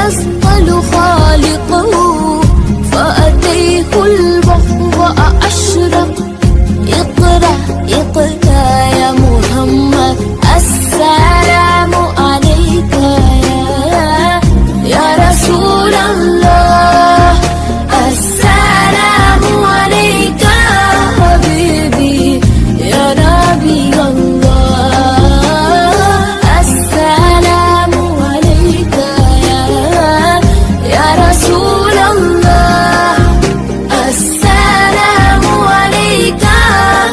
يسأل خالقه فأتيه البحر أشرق. اقرأ اقرأ يا محمد السلام عليك يا رسول الله. السلام عليك حبيبي يا نبي الله. السلام عليك يا رسول الله. السلام عليك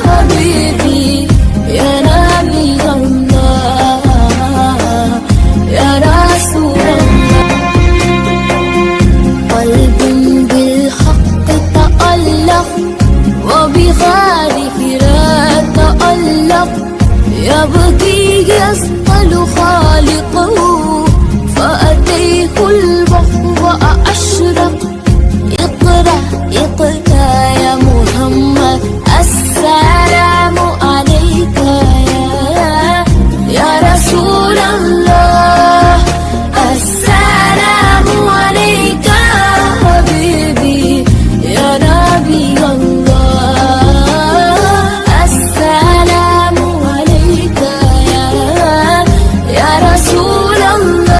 حبيبي يا نبي الله يا رسول الله. قلب بالحق تألق وبغار حراء تألق يبكي يسطا